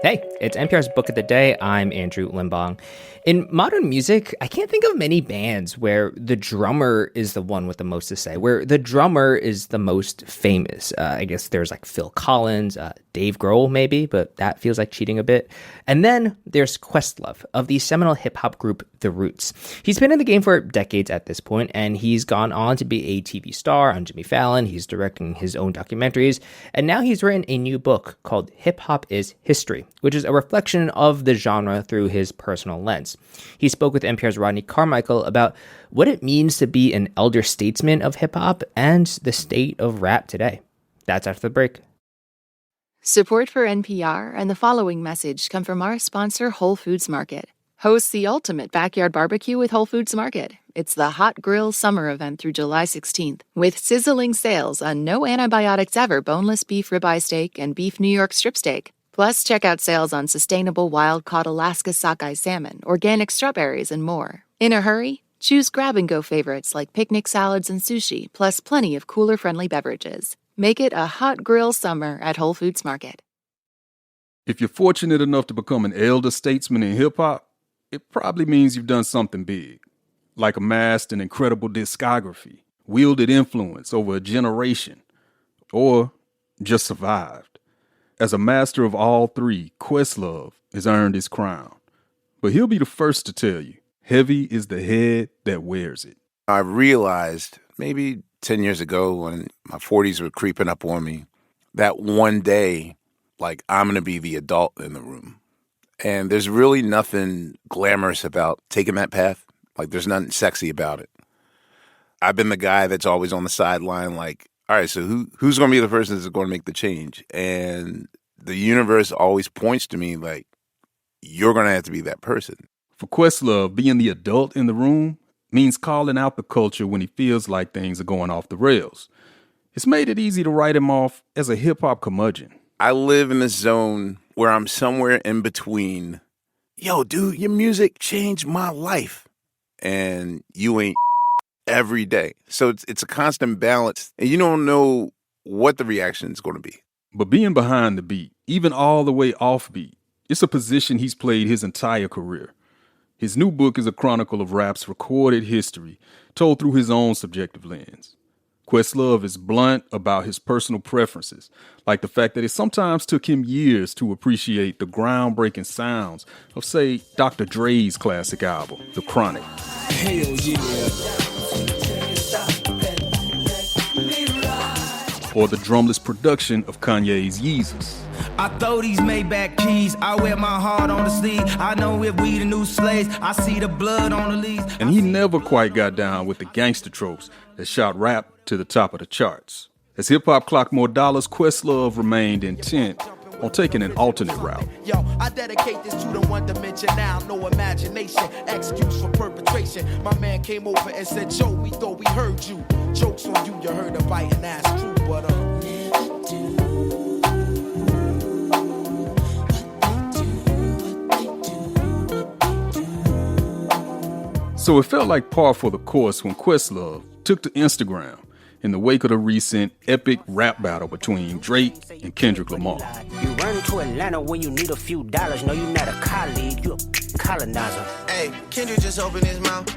Hey, it's NPR's Book of the Day. I'm Andrew Limbong. In modern music, I can't think of many bands where the drummer is the one with the most to say, where the drummer is the most famous. I guess there's like Phil Collins, Dave Grohl maybe, but that feels like cheating a bit. And then there's Questlove of the seminal hip-hop group The Roots. He's been in the game for decades at this point, and he's gone on to be a TV star on Jimmy Fallon. He's directing his own documentaries, and now he's written a new book called Hip Hop is History, which is a reflection of the genre through his personal lens. He spoke with NPR's Rodney Carmichael about what it means to be an elder statesman of hip-hop and the state of rap today. That's after the break. Support for NPR and the following message come from our sponsor, Whole Foods Market. Host the ultimate backyard barbecue with Whole Foods Market. It's the Hot Grill Summer event through July 16th, with sizzling sales on no antibiotics ever boneless beef ribeye steak and beef New York strip steak. Plus, check out sales on sustainable wild-caught Alaska sockeye salmon, organic strawberries, and more. In a hurry? Choose grab-and-go favorites like picnic salads and sushi, plus plenty of cooler-friendly beverages. Make it a hot grill summer at Whole Foods Market. If you're fortunate enough to become an elder statesman in hip-hop, it probably means you've done something big, like amassed an incredible discography, wielded influence over a generation, or just survived. As a master of all three, Questlove has earned his crown. But he'll be the first to tell you, heavy is the head that wears it. I realized maybe 10 years ago when my 40s were creeping up on me, that one day, like, I'm going to be the adult in the room. And there's really nothing glamorous about taking that path. Like, there's nothing sexy about it. I've been the guy that's always on the sideline, like, all right, so who's going to be the person that's going to make the change? And the universe always points to me like, you're going to have to be that person. For Questlove, being the adult in the room means calling out the culture when he feels like things are going off the rails. It's made it easy to write him off as a hip-hop curmudgeon. I live in this zone where I'm somewhere in between, yo, dude, your music changed my life, and you ain't every day. So it's a constant balance, and you don't know what the reaction is going to be. But being behind the beat, even all the way off beat, it's a position he's played his entire career. His new book is a chronicle of rap's recorded history, told through his own subjective lens. Questlove is blunt about his personal preferences, like the fact that it sometimes took him years to appreciate the groundbreaking sounds of, say, Dr. Dre's classic album, The Chronic. Hell yeah. Or the drumless production of Kanye's Yeezus. I throw these Maybach keys, I wear my heart on the sleeve. I know if we the new slaves, I see the blood on the leaves. And he never quite got down with the gangster tropes that shot rap to the top of the charts. As hip-hop clocked more dollars, Questlove remained intent on taking an alternate route. Yo, I dedicate this to the one dimension now, no imagination, excuse for perpetration. My man came over and said, Joe, we thought we heard you. Jokes on you, you heard a bite and that's true, but never do. So it felt like par for the course when Questlove took to Instagram in the wake of the recent epic rap battle between Drake and Kendrick Lamar. You run to Atlanta when you need a few dollars. No, you're not a colleague, you a colonizer. Hey, Kendrick just opened his mouth.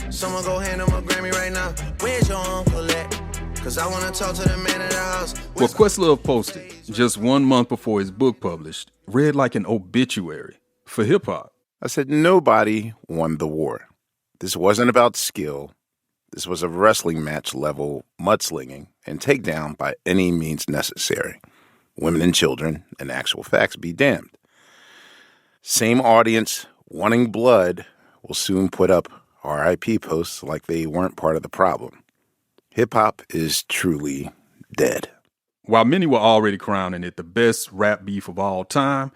Someone go hand him a Grammy right now. Where's your uncle at? Cause I wanna talk to the man in the house. What Questlove posted just 1 month before his book published read like an obituary for hip-hop. I said, nobody won the war. This wasn't about skill. This was a wrestling match level mudslinging and takedown by any means necessary. Women and children and actual facts be damned. Same audience wanting blood will soon put up RIP posts like they weren't part of the problem. Hip-hop is truly dead. While many were already crowning it the best rap beef of all time,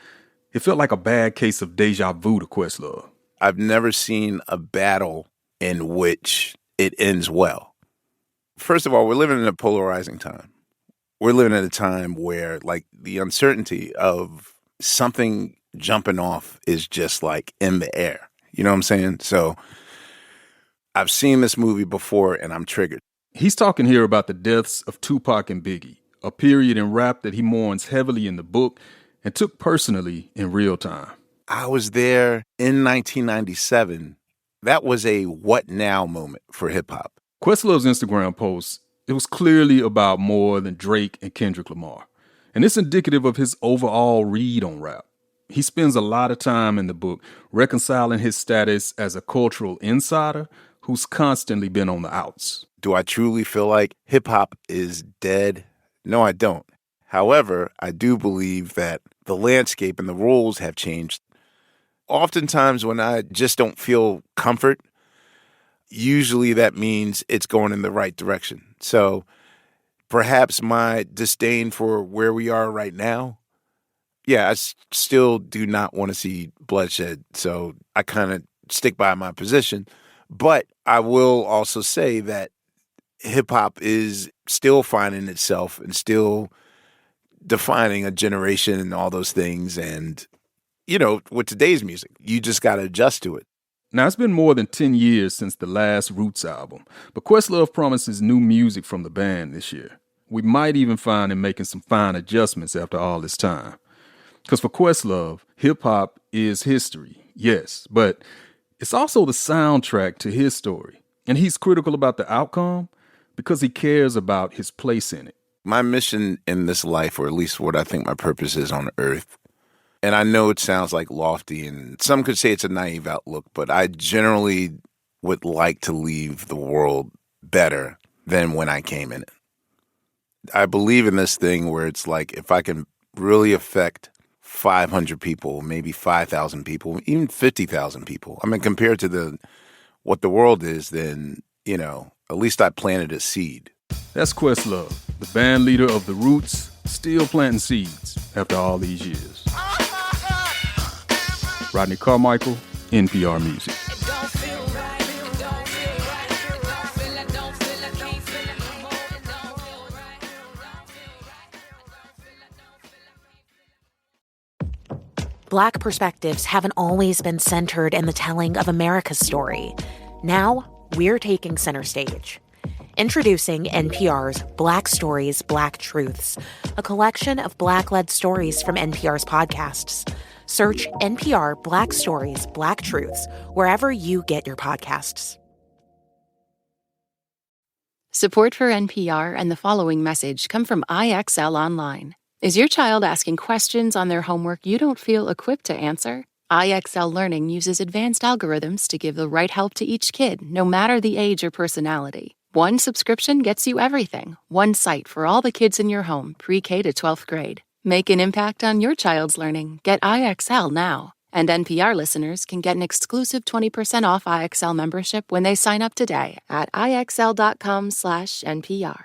it felt like a bad case of deja vu to Questlove. I've never seen a battle in which it ends well. First of all, we're living in a polarizing time. We're living at a time where, like, the uncertainty of something jumping off is just, like, in the air. You know what I'm saying? So I've seen this movie before, and I'm triggered. He's talking here about the deaths of Tupac and Biggie, a period in rap that he mourns heavily in the book and took personally in real time. I was there in 1997. That was a what now moment for hip-hop. Questlove's Instagram post, it was clearly about more than Drake and Kendrick Lamar. And it's indicative of his overall read on rap. He spends a lot of time in the book reconciling his status as a cultural insider who's constantly been on the outs. Do I truly feel like hip-hop is dead? No, I don't. However, I do believe that the landscape and the rules have changed. Oftentimes when I just don't feel comfort, usually that means it's going in the right direction. So perhaps my disdain for where we are right now, yeah, I still do not want to see bloodshed. So I kind of stick by my position. But I will also say that hip-hop is still finding itself and still defining a generation and all those things. And, you know, with today's music, you just got to adjust to it. Now, it's been more than 10 years since the last Roots album, but Questlove promises new music from the band this year. We might even find him making some fine adjustments after all this time. Because for Questlove, hip-hop is history, yes, but it's also the soundtrack to his story. And he's critical about the outcome because he cares about his place in it. My mission in this life, or at least what I think my purpose is on earth, and I know it sounds like lofty, and some could say it's a naive outlook, but I generally would like to leave the world better than when I came in it. I believe in this thing where it's like if I can really affect 500 people, maybe 5,000 people, even 50,000 people, I mean, compared to what the world is, then, you know, at least I planted a seed. That's Questlove, the band leader of The Roots, still planting seeds after all these years. Rodney Carmichael, NPR Music. Black perspectives haven't always been centered in the telling of America's story. Now, we're taking center stage. Introducing NPR's Black Stories, Black Truths, a collection of Black-led stories from NPR's podcasts. Search NPR Black Stories, Black Truths wherever you get your podcasts. Support for NPR and the following message come from IXL Online. Is your child asking questions on their homework you don't feel equipped to answer? IXL Learning uses advanced algorithms to give the right help to each kid, no matter the age or personality. One subscription gets you everything. One site for all the kids in your home, pre-K to 12th grade. Make an impact on your child's learning. Get IXL now. And NPR listeners can get an exclusive 20% off IXL membership when they sign up today at IXL.com/NPR.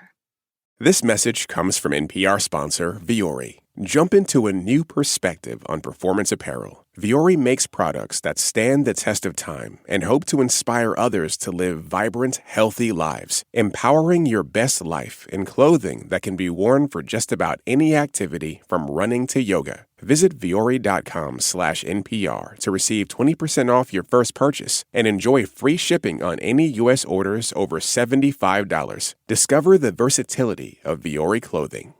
This message comes from NPR sponsor Vuori. Jump into a new perspective on performance apparel. Vuori makes products that stand the test of time and hope to inspire others to live vibrant, healthy lives, empowering your best life in clothing that can be worn for just about any activity from running to yoga. Visit Vuori.com/NPR to receive 20% off your first purchase and enjoy free shipping on any U.S. orders over $75. Discover the versatility of Vuori clothing.